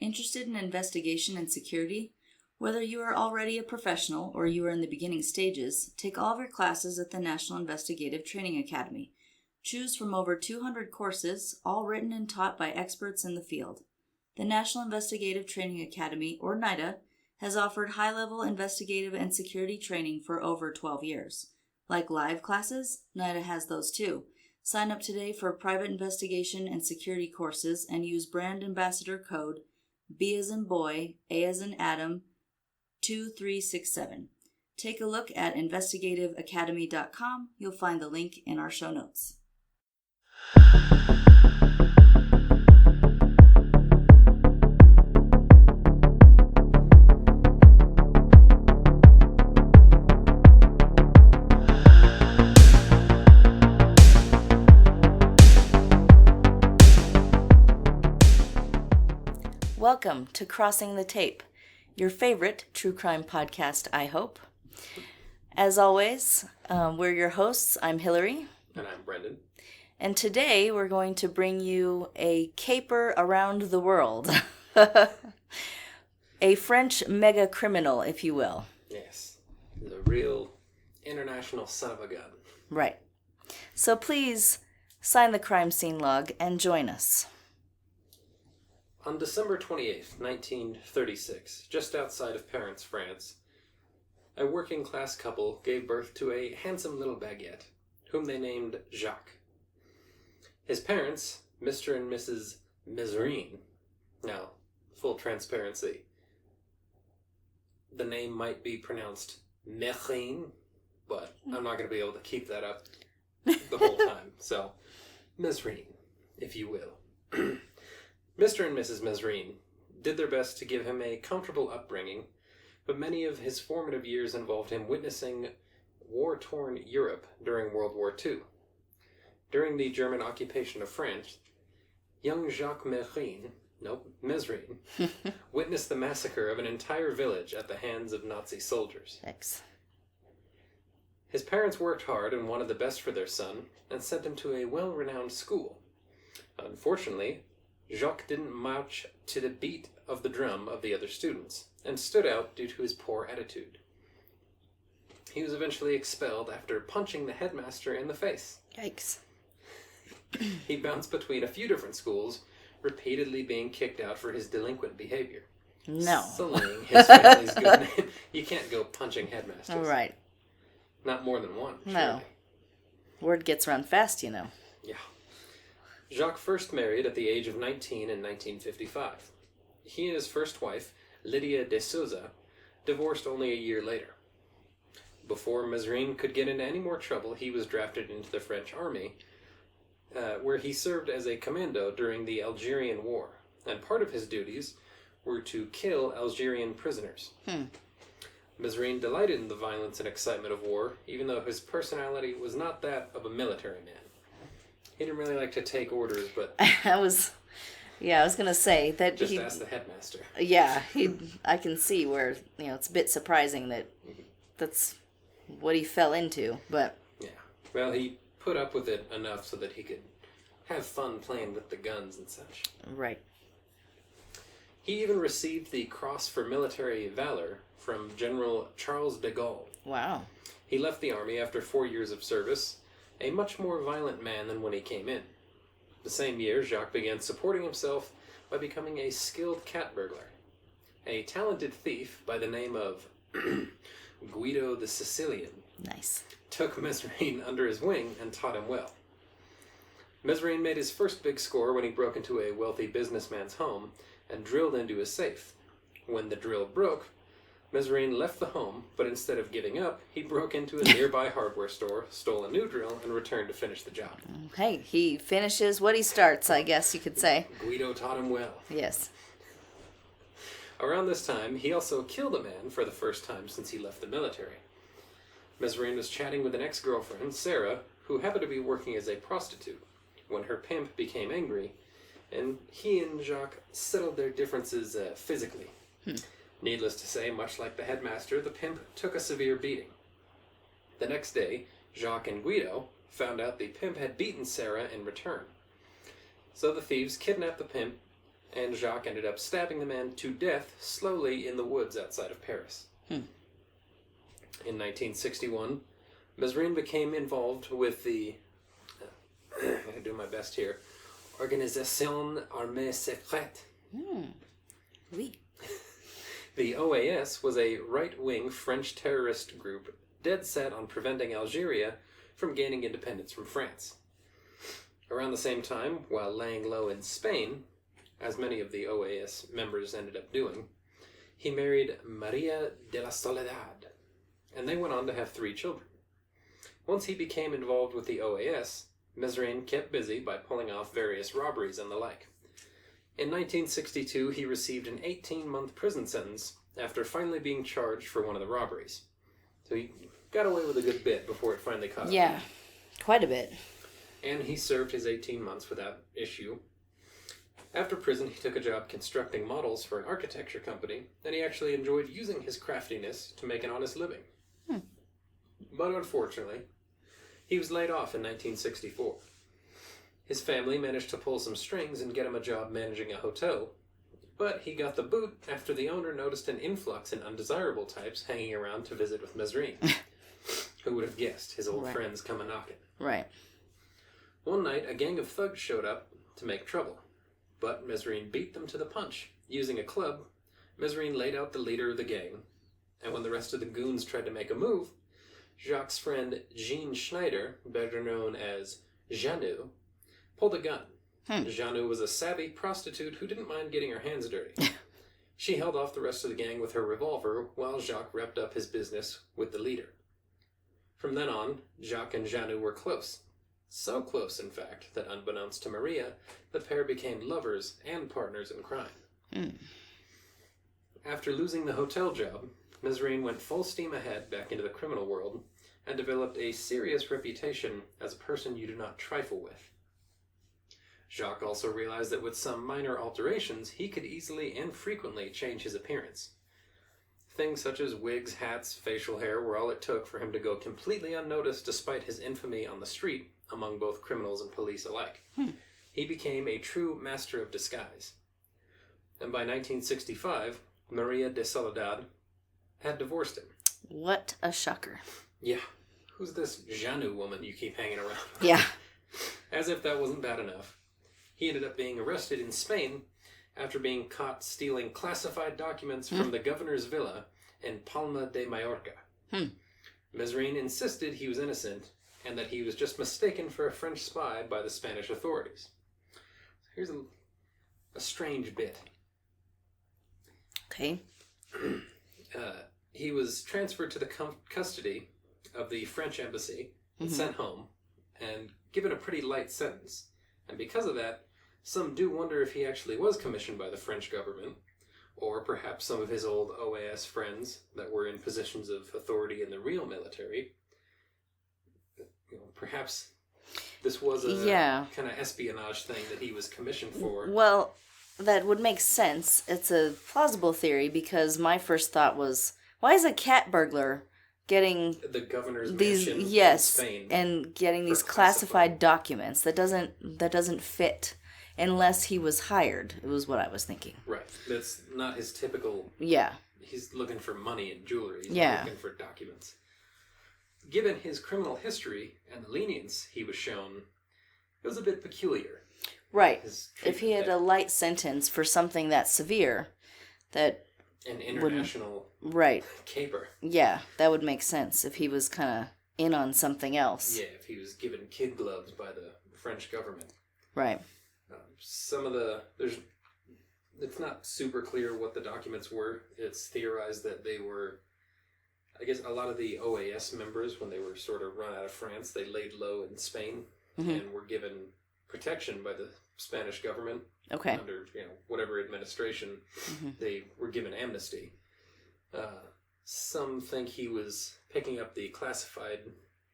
Interested in investigation and security? Whether you are already a professional or you are in the beginning stages, take all of your classes at the National Investigative Training Academy. Choose from over 200 courses, all written and taught by experts in the field. The National Investigative Training Academy, or NITA, has offered high-level investigative and security training for over 12 years. Like live classes, NITA has those too. Sign up today for private investigation and security courses and use brand ambassador code B as in boy, A as in Adam, 2367. Take a look at investigativeacademy.com. You'll find the link in our show notes. Welcome to Crossing the Tape, your favorite true crime podcast, I hope. As always, we're your hosts. I'm Hillary. And I'm Brendan. And today we're going to bring you a caper around the world. A French mega criminal, if you will. Yes, the real international son of a gun. Right. So please sign the crime scene log and join us. On December 28th, 1936, just outside of Paris, France, a working-class couple gave birth to a handsome little baguette, whom they named Jacques. His parents, Mr. and Mrs. Mesrine. Now, full transparency, the name might be pronounced Mesrine, but I'm not going to be able to keep that up the whole time. So, Mesrine, if you will. Mr. and Mrs. Mesrine did their best to give him a comfortable upbringing, but many of his formative years involved him witnessing war-torn Europe during World War II. During the German occupation of France, young Jacques Mesrine witnessed the massacre of an entire village at the hands of Nazi soldiers. Thanks. His parents worked hard and wanted the best for their son and sent him to a well-renowned school. Unfortunately, Jacques didn't march to the beat of the drum of the other students, and stood out due to his poor attitude. He was eventually expelled after punching the headmaster in the face. Yikes. He bounced between a few different schools, repeatedly being kicked out for his delinquent behavior. No. Sullying his family's good name. You can't go punching headmasters. All right. Not more than one, No. surely. Word gets around fast, you know. Yeah. Jacques first married at the age of 19 in 1955. He and his first wife, Lydia de Souza, divorced only a year later. Before Mesrine could get into any more trouble, he was drafted into the French army, where he served as a commando during the Algerian War, and part of his duties were to kill Algerian prisoners. Mesrine delighted in the violence and excitement of war, even though his personality was not that of a military man. He didn't really like to take orders, but... I was going to say that just ask the headmaster. Yeah, I can see where, it's a bit surprising that that's what he fell into, but... Yeah. Well, he put up with it enough so that he could have fun playing with the guns and such. Right. He even received the Cross for Military Valor from General Charles de Gaulle. Wow. He left the army after 4 years of service, a much more violent man than when he came in. The same year, Jacques began supporting himself by becoming a skilled cat burglar. A talented thief by the name of Guido the Sicilian Nice. took Mesrine under his wing and taught him well. Mesrine made his first big score when he broke into a wealthy businessman's home and drilled into his safe. When the drill broke, Mesrine left the home, but instead of giving up, he broke into a nearby hardware store, stole a new drill, and returned to finish the job. Hey, he finishes what he starts, I guess you could say. Guido taught him well. Yes. Around this time, he also killed a man for the first time since he left the military. Mesrine was chatting with an ex-girlfriend, Sarah, who happened to be working as a prostitute, when her pimp became angry, and he and Jacques settled their differences physically. Needless to say, much like the headmaster, the pimp took a severe beating. The next day, Jacques and Guido found out the pimp had beaten Sarah in return. So the thieves kidnapped the pimp, and Jacques ended up stabbing the man to death slowly in the woods outside of Paris. In 1961, Mesrine became involved with the, I'm going to do my best here, Organisation Armée Secrète. Oui. The OAS was a right-wing French terrorist group dead set on preventing Algeria from gaining independence from France. Around the same time, while laying low in Spain, as many of the OAS members ended up doing, he married Maria de la Soledad, and they went on to have 3 children. Once he became involved with the OAS, Mesrine kept busy by pulling off various robberies and the like. In 1962, he received an 18-month prison sentence after finally being charged for one of the robberies. So he got away with a good bit before it finally caught up. Yeah, quite a bit. And he served his 18 months without issue. After prison, he took a job constructing models for an architecture company, and he actually enjoyed using his craftiness to make an honest living. But unfortunately, he was laid off in 1964. His family managed to pull some strings and get him a job managing a hotel, but he got the boot after the owner noticed an influx in undesirable types hanging around to visit with Mesrine. Who would have guessed? His old friends come a-knocking. Right. One night, a gang of thugs showed up to make trouble, but Mesrine beat them to the punch. Using a club, Mesrine laid out the leader of the gang, and when the rest of the goons tried to make a move, Jacques' friend Jean Schneider, better known as Janou, pulled a gun. Janou was a savvy prostitute who didn't mind getting her hands dirty. She held off the rest of the gang with her revolver while Jacques wrapped up his business with the leader. From then on, Jacques and Janou were close. So close, in fact, that unbeknownst to Maria, the pair became lovers and partners in crime. After losing the hotel job, Mesrine went full steam ahead back into the criminal world and developed a serious reputation as a person you do not trifle with. Jacques also realized that with some minor alterations, he could easily and frequently change his appearance. Things such as wigs, hats, facial hair were all it took for him to go completely unnoticed despite his infamy on the street among both criminals and police alike. He became a true master of disguise. And by 1965, Maria de Soledad had divorced him. What a shocker. Yeah. Who's this Janou woman you keep hanging around with? Yeah. As if that wasn't bad enough, he ended up being arrested in Spain after being caught stealing classified documents from the governor's villa in Palma de Mallorca. Mesrine insisted he was innocent and that he was just mistaken for a French spy by the Spanish authorities. Here's a strange bit. Okay. He was transferred to the custody of the French embassy and sent home and given a pretty light sentence. And because of that, some do wonder if he actually was commissioned by the French government, or perhaps some of his old OAS friends that were in positions of authority in the real military. Perhaps this was a kind of espionage thing that he was commissioned for. Well, that would make sense. It's a plausible theory because my first thought was, why is a cat burglar getting the governor's these mansion in Spain and getting these classified documents? That doesn't fit unless he was hired. It was what I was thinking. Right. That's not his typical. Yeah. He's looking for money and jewelry. He's not looking for documents. Given his criminal history and the lenience he was shown, it was a bit peculiar. Right. If he had a light sentence for something that severe, that an international caper. Yeah, that would make sense if he was kind of in on something else. Yeah, if he was given kid gloves by the French government. Right. It's not super clear what the documents were. It's theorized that they were, I guess a lot of the OAS members, when they were sort of run out of France, they laid low in Spain and were given protection by the Spanish government. Okay. Under whatever administration, they were given amnesty. Some think he was picking up the classified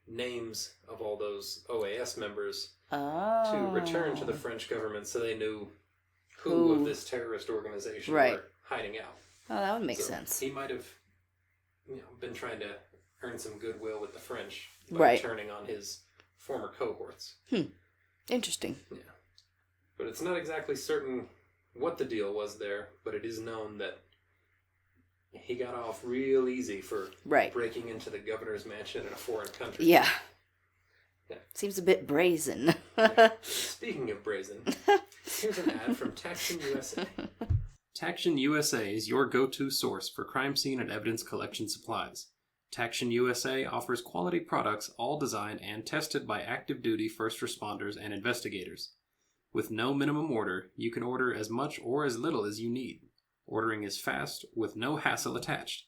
names of all those OAS members to return to the French government so they knew who of this terrorist organization were hiding out. Oh, that would make sense. He might have been trying to earn some goodwill with the French by turning on his former cohorts. Interesting. Yeah. But it's not exactly certain what the deal was there, but it is known that he got off real easy for breaking into the governor's mansion in a foreign country. Yeah. Seems a bit brazen. Speaking of brazen, here's an ad from Taction USA. Taction USA is your go-to source for crime scene and evidence collection supplies. Taction USA offers quality products all designed and tested by active duty first responders and investigators. With no minimum order, you can order as much or as little as you need. Ordering is fast with no hassle attached.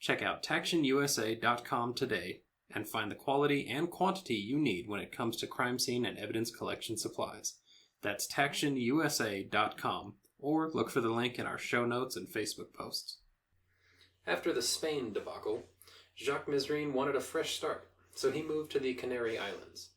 Check out TactionUSA.com today and find the quality and quantity you need when it comes to crime scene and evidence collection supplies. That's TactionUSA.com, or look for the link in our show notes and Facebook posts. After the Spain debacle, Jacques Mesrine wanted a fresh start, so he moved to the Canary Islands.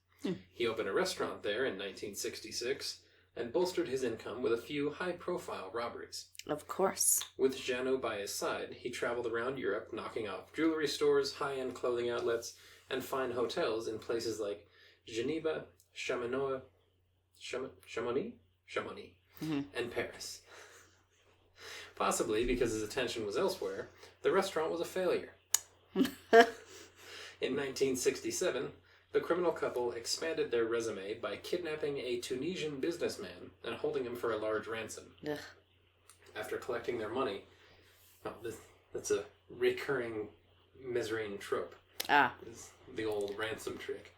He opened a restaurant there in 1966 and bolstered his income with a few high-profile robberies. Of course. With Jeannot by his side, he traveled around Europe, knocking off jewelry stores, high-end clothing outlets, and fine hotels in places like Geneva, Chamonix, and Paris. Possibly because his attention was elsewhere, the restaurant was a failure. In 1967, the criminal couple expanded their resume by kidnapping a Tunisian businessman and holding him for a large ransom. Ugh. After collecting their money, that's a recurring Mesrine trope. It's the old ransom trick.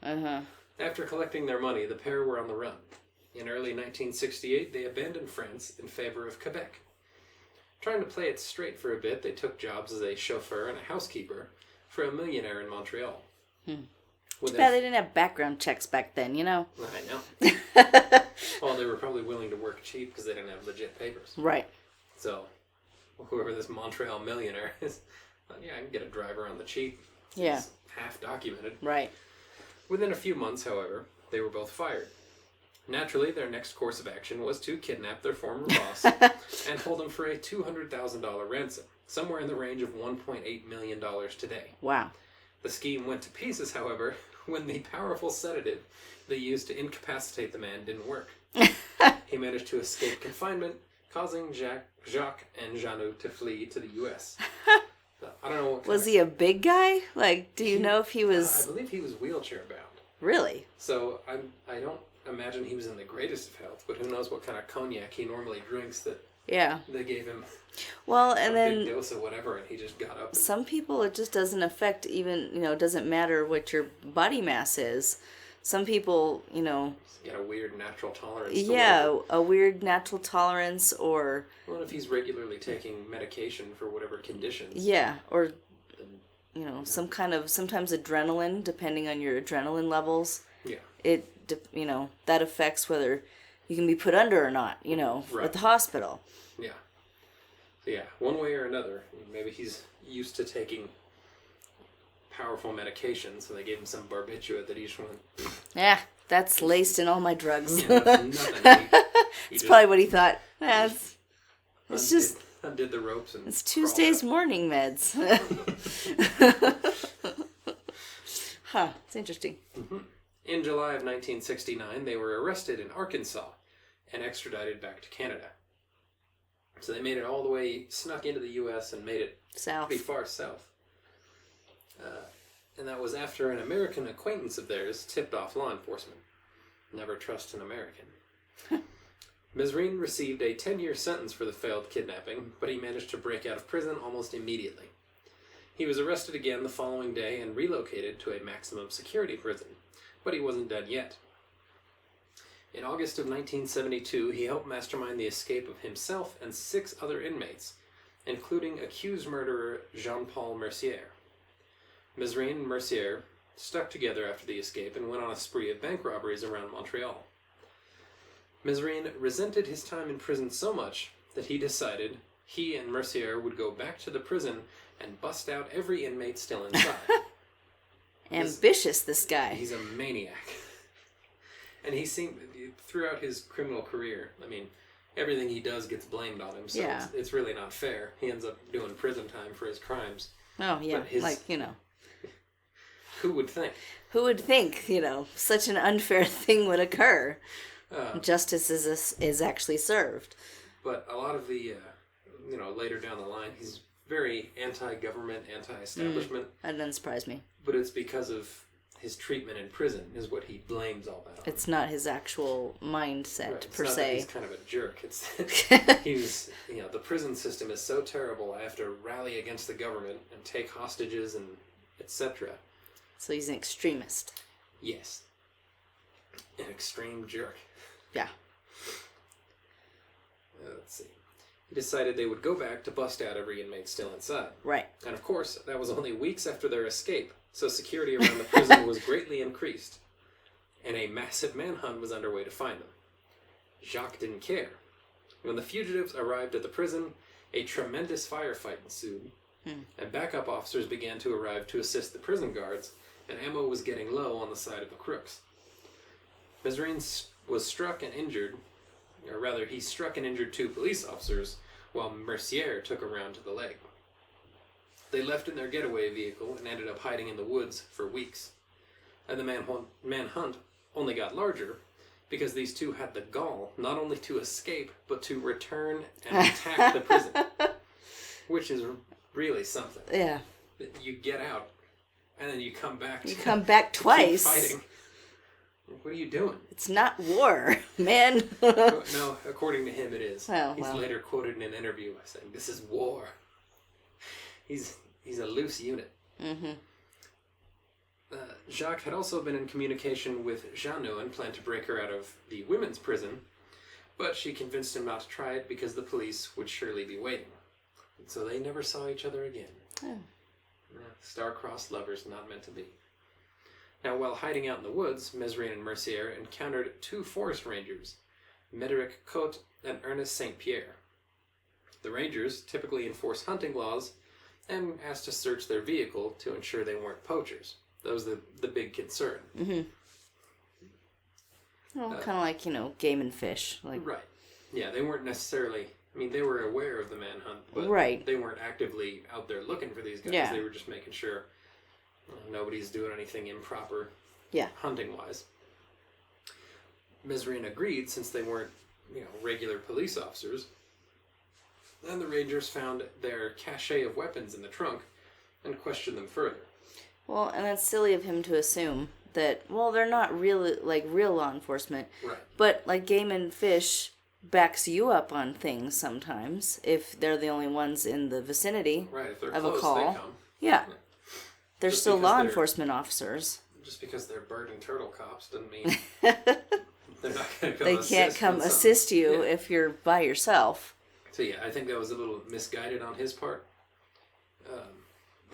After collecting their money, the pair were on the run. In early 1968, they abandoned France in favor of Quebec. Trying to play it straight for a bit, they took jobs as a chauffeur and a housekeeper for a millionaire in Montreal. Too bad they didn't have background checks back then, you know? I know. Well, they were probably willing to work cheap because they didn't have legit papers. Right. So, whoever this Montreal millionaire is, I can get a driver on the cheap. Yeah. It's half documented. Right. Within a few months, however, they were both fired. Naturally, their next course of action was to kidnap their former boss and hold him for a $200,000 ransom, somewhere in the range of $1.8 million today. Wow. The scheme went to pieces, however, when the powerful sedative they used to incapacitate the man didn't work. He managed to escape confinement, causing Jacques and Jeannot to flee to the U.S. I don't know what was he a big guy? Like, do you know if he was... I believe he was wheelchair bound. Really? So I don't imagine he was in the greatest of health, but who knows what kind of cognac he normally drinks that they gave him and then big dose of whatever, and he just got up. Some people, it just doesn't affect even, it doesn't matter what your body mass is. Some people, Get a weird natural tolerance. A weird natural tolerance, or... Well, if he's regularly taking medication for whatever conditions. Yeah, or, some kind of, sometimes adrenaline, depending on your adrenaline levels. Yeah. That affects whether you can be put under or not, right. at the hospital. Yeah. So yeah, one way or another, maybe he's used to taking powerful medication, so they gave him some barbiturate that he just went... Yeah, that's laced in all my drugs. Yeah, that's nothing. It's probably what he thought. It's just... Undid the ropes and... It's Tuesday's morning meds. It's interesting. Mm-hmm. In July of 1969, they were arrested in Arkansas and extradited back to Canada. So they made it all the way, snuck into the U.S. and made it south. Pretty far south. And that was after an American acquaintance of theirs tipped off law enforcement. Never trust an American. Mesrine received a 10-year sentence for the failed kidnapping, but he managed to break out of prison almost immediately. He was arrested again the following day and relocated to a maximum security prison, but he wasn't done yet. In August of 1972, he helped mastermind the escape of himself and 6 other inmates, including accused murderer Jean-Paul Mercier. Mesrine and Mercier stuck together after the escape and went on a spree of bank robberies around Montreal. Mesrine resented his time in prison so much that he decided he and Mercier would go back to the prison and bust out every inmate still inside. Ambitious, this guy. He's a maniac. And he seemed, throughout his criminal career, everything he does gets blamed on him, so it's really not fair. He ends up doing prison time for his crimes. Oh, yeah, Who would think? Who would think, such an unfair thing would occur? Justice is actually served. But a lot of the, later down the line, he's very anti-government, anti-establishment. That doesn't surprise me. But it's because of his treatment in prison is what he blames all that on. It's not his actual mindset, per se. That he's kind of a jerk. It's he's, the prison system is so terrible, I have to rally against the government and take hostages and etc. So he's an extremist. Yes. An extreme jerk. Yeah. Let's see. He decided they would go back to bust out every inmate still inside. Right. And of course, that was only weeks after their escape, so security around the prison was greatly increased, and a massive manhunt was underway to find them. Jacques didn't care. When the fugitives arrived at the prison, a tremendous firefight ensued, and backup officers began to arrive to assist the prison guards, and ammo was getting low on the side of the crooks. Mesrine was struck and injured, or rather, he struck and injured 2 police officers, while Mercier took a round to the leg. They left in their getaway vehicle and ended up hiding in the woods for weeks. And the manhunt only got larger because these 2 had the gall not only to escape, but to return and attack the prison. Which is really something. Yeah. You get out, and then you come back. You come back twice. Keep fighting. What are you doing? It's not war, man. No, according to him it is. Oh, He's later quoted in an interview saying, "This is war." He's a loose unit. Mm-hmm. Jacques had also been in communication with Jeannot and planned to break her out of the women's prison, but she convinced him not to try it because the police would surely be waiting. And so they never saw each other again. Oh. Star-crossed lovers not meant to be. Now, while hiding out in the woods, Mesrine and Mercier encountered 2 forest rangers, Médéric Cotte and Ernest St. Pierre. The rangers typically enforce hunting laws and asked to search their vehicle to ensure they weren't poachers. That was the big concern. Mm-hmm. Well, kind of like, game and fish. Right. Yeah, they weren't necessarily... they were aware of the manhunt, but they weren't actively out there looking for these guys. Yeah. They were just making sure nobody's doing anything improper hunting-wise. Mesrine agreed since they weren't, regular police officers. Then the Rangers found their cache of weapons in the trunk and questioned them further. Well, and that's silly of him to assume that, they're not really, real law enforcement. Right. But, game and fish backs you up on things sometimes if they're the only ones in the vicinity of a call. They come. Yeah. They're still law enforcement officers. Just because they're bird and turtle cops doesn't mean they're not going to come They can't come assist you if you're by yourself. So I think that was a little misguided on his part.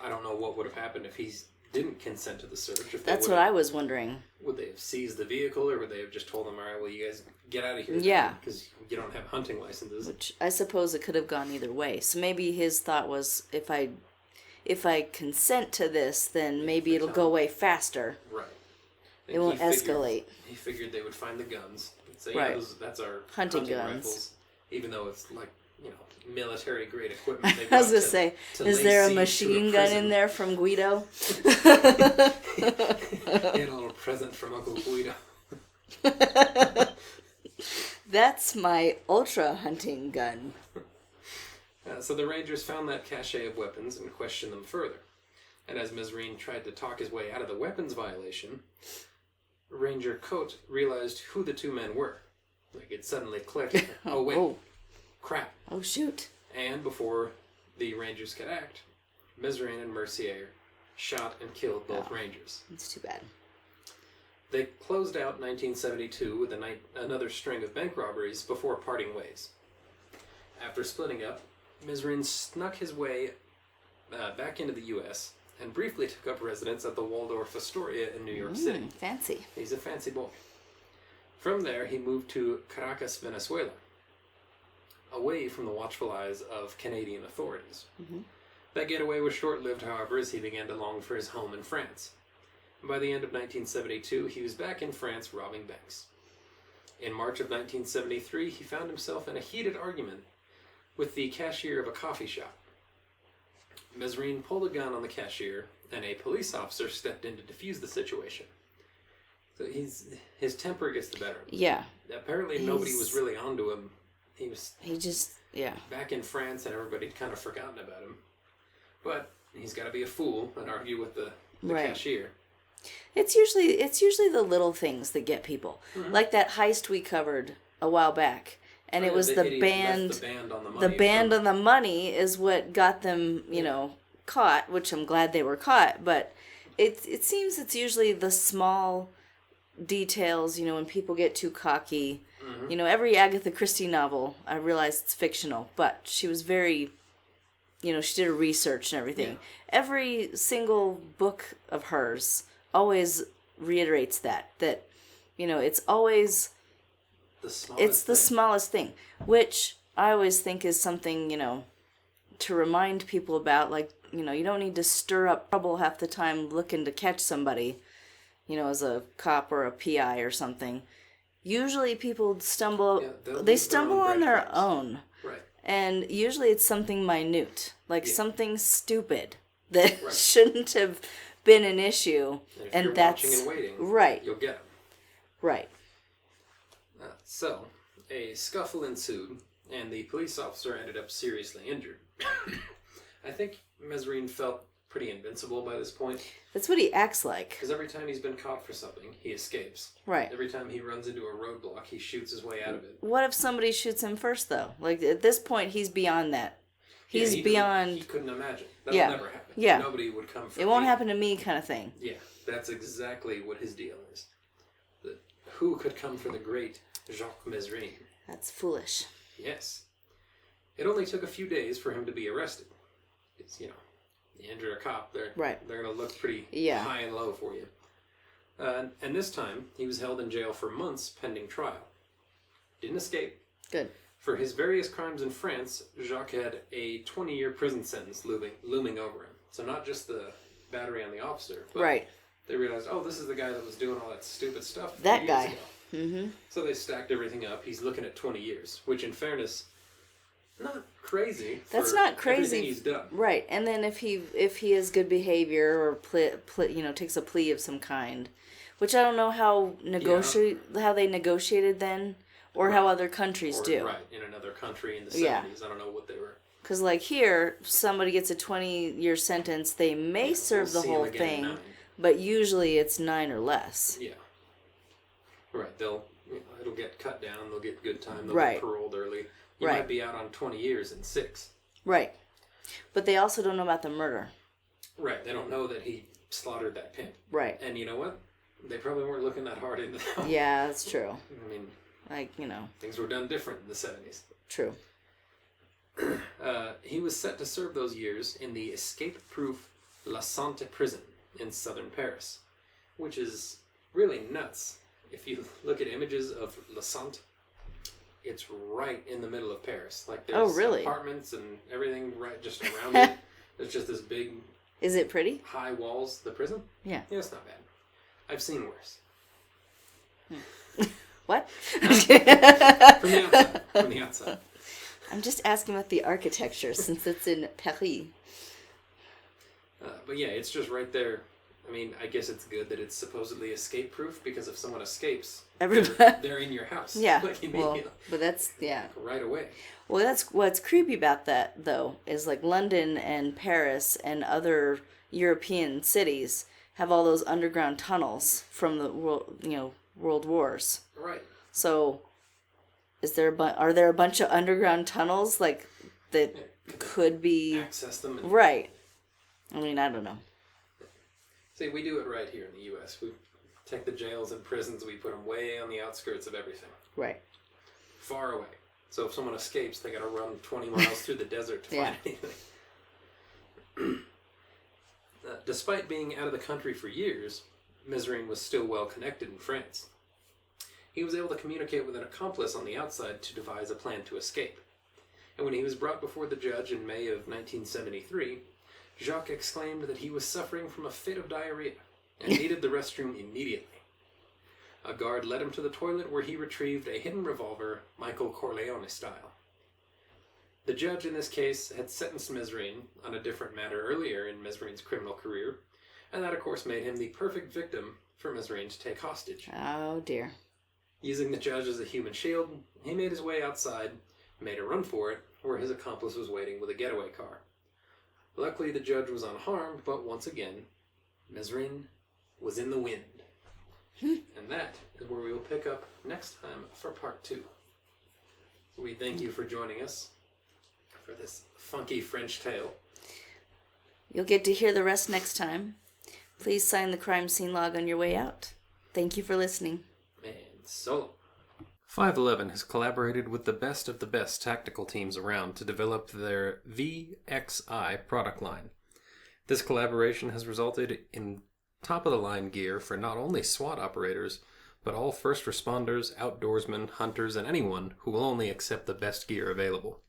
I don't know what would have happened if he didn't consent to the search. That's what I was wondering. Would they have seized the vehicle, or would they have just told him, all right, well, you guys get out of here? Yeah. Because you don't have hunting licenses. Which I suppose it could have gone either way. So maybe his thought was, if I consent to this, then maybe it'll go away faster. Right. And it won't escalate. He figured they would find the guns. And say, that's our hunting guns. Rifles. Even though it's military-grade equipment. I was going to say, is there a machine gun in there from Guido? A little present from Uncle Guido. That's my ultra hunting gun. So the Rangers found that cache of weapons and questioned them further. And as Mesrine tried to talk his way out of the weapons violation, Ranger Cote realized who the 2 men were. It suddenly clicked. Oh, wait. Crap. Oh, shoot. And before the Rangers could act, Mesrine and Mercier shot and killed both Rangers. That's too bad. They closed out 1972 with another string of bank robberies before parting ways. After splitting up, Mesrine snuck his way back into the U.S. and briefly took up residence at the Waldorf Astoria in New York City. Fancy. He's a fancy boy. From there, he moved to Caracas, Venezuela, away from the watchful eyes of Canadian authorities. Mm-hmm. That getaway was short-lived, however, as he began to long for his home in France. By the end of 1972, he was back in France robbing banks. In March of 1973, he found himself in a heated argument with the cashier of a coffee shop. Mesrine pulled a gun on the cashier, and a police officer stepped in to defuse the situation. So his temper gets the better of him. Yeah. Apparently nobody was really onto him He just, yeah. back in France, and everybody'd kind of forgotten about him. But he's got to be a fool and argue with the cashier. It's usually the little things that get people. Mm-hmm. Like that heist we covered a while back. And it was the band on the money. The band on the money is what got them, caught, which I'm glad they were caught. But it seems it's usually the small details, when people get too cocky. Mm-hmm. Every Agatha Christie novel, I realize it's fictional, but she was very, she did her research and everything. Yeah. Every single book of hers always reiterates that it's always the smallest thing, which I always think is something, to remind people about, like, you don't need to stir up trouble half the time looking to catch somebody, as a cop or a PI or something. Usually people stumble on their own. Right. And usually it's something minute, like something stupid that shouldn't have been an issue. And if you're watching and waiting, right. You'll get them. Right. So, a scuffle ensued, and the police officer ended up seriously injured. I think Mesrine felt pretty invincible by this point. That's what he acts like. Because every time he's been caught for something, he escapes. Right. Every time he runs into a roadblock, he shoots his way out of it. What if somebody shoots him first, though? Like, at this point, he's beyond that. He couldn't imagine. That'll never happen. Yeah. Nobody would come for It won't happen to me kind of thing. Yeah, that's exactly what his deal is. Who could come for the great Jacques Mesrine? That's foolish. Yes. It only took a few days for him to be arrested. It's, you injure a cop, they're going to look pretty high and low for you. And this time, he was held in jail for months pending trial. Didn't escape. Good. For his various crimes in France, Jacques had a 20-year prison sentence looming over him. So not just the battery on the officer, but they realized, this is the guy that was doing all that stupid stuff that guy. Ago. Mm-hmm. So they stacked everything up. He's looking at 20 years, which in fairness, not crazy. That's not crazy. Everything he's done. Right. And then if he has good behavior or takes a plea of some kind, which I don't know how they negotiated then, or how other countries do. Right. In another country in the 70s, I don't know what they were. Because like here, somebody gets a 20-year sentence, they may serve the whole thing, but usually it's 9 or less. Yeah. Right. It'll get cut down. They'll get good time. They'll get paroled early. You might be out on 20 years in 6. Right. But they also don't know about the murder. Right. They don't know that he slaughtered that pimp. Right. And you know what? They probably weren't looking that hard into that. Yeah, that's true. I mean, things were done different in the 70s. True. He was set to serve those years in the escape-proof La Sante prison in southern Paris, which is really nuts. If you look at images of La Sante, it's right in the middle of Paris. Like there's apartments and everything right just around it. There's just this big. Is it pretty? High walls. The prison? Yeah. Yeah, it's not bad. I've seen worse. What? From the outside. From the outside. I'm just asking about the architecture since it's in Paris. But yeah, it's just right there. I mean, I guess it's good that it's supposedly escape-proof because if someone escapes, they're in your house. Yeah. Like immediately. But that's, right away. Well, that's what's creepy about that, though, is like London and Paris and other European cities have all those underground tunnels from the world wars. Right. So, are there a bunch of underground tunnels that could be access them? Right. I mean, I don't know. See, we do it right here in the U.S. We take the jails and prisons, we put them way on the outskirts of everything. Right. Far away. So if someone escapes, they got to run 20 miles through the desert to find anything. Despite being out of the country for years, Mesrine was still well connected in France. He was able to communicate with an accomplice on the outside to devise a plan to escape. And when he was brought before the judge in May of 1973, Jacques exclaimed that he was suffering from a fit of diarrhea and needed the restroom immediately. A guard led him to the toilet where he retrieved a hidden revolver, Michael Corleone style. The judge in this case had sentenced Mesrine on a different matter earlier in Mesrine's criminal career, and that of course made him the perfect victim for Mesrine to take hostage. Oh dear. Using the judge as a human shield, he made his way outside, made a run for it, where his accomplice was waiting with a getaway car. Luckily, the judge was unharmed, but once again, Mesrine was in the wind. And that is where we will pick up next time for part 2. We thank you for joining us for this funky French tale. You'll get to hear the rest next time. Please sign the crime scene log on your way out. Thank you for listening. And so long. 511 has collaborated with the best of the best tactical teams around to develop their VXI product line. This collaboration has resulted in top-of-the-line gear for not only SWAT operators, but all first responders, outdoorsmen, hunters, and anyone who will only accept the best gear available.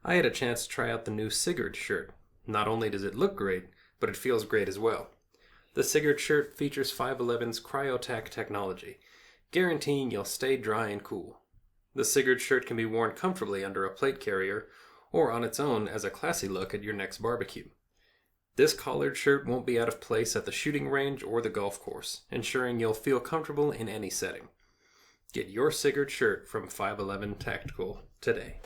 I had a chance to try out the new Sigurd shirt. Not only does it look great, but it feels great as well. The Sigurd shirt features 511's CryoTac technology, guaranteeing you'll stay dry and cool. The Sigurd shirt can be worn comfortably under a plate carrier, or on its own as a classy look at your next barbecue. This collared shirt won't be out of place at the shooting range or the golf course, ensuring you'll feel comfortable in any setting. Get your Sigurd shirt from 511 Tactical today.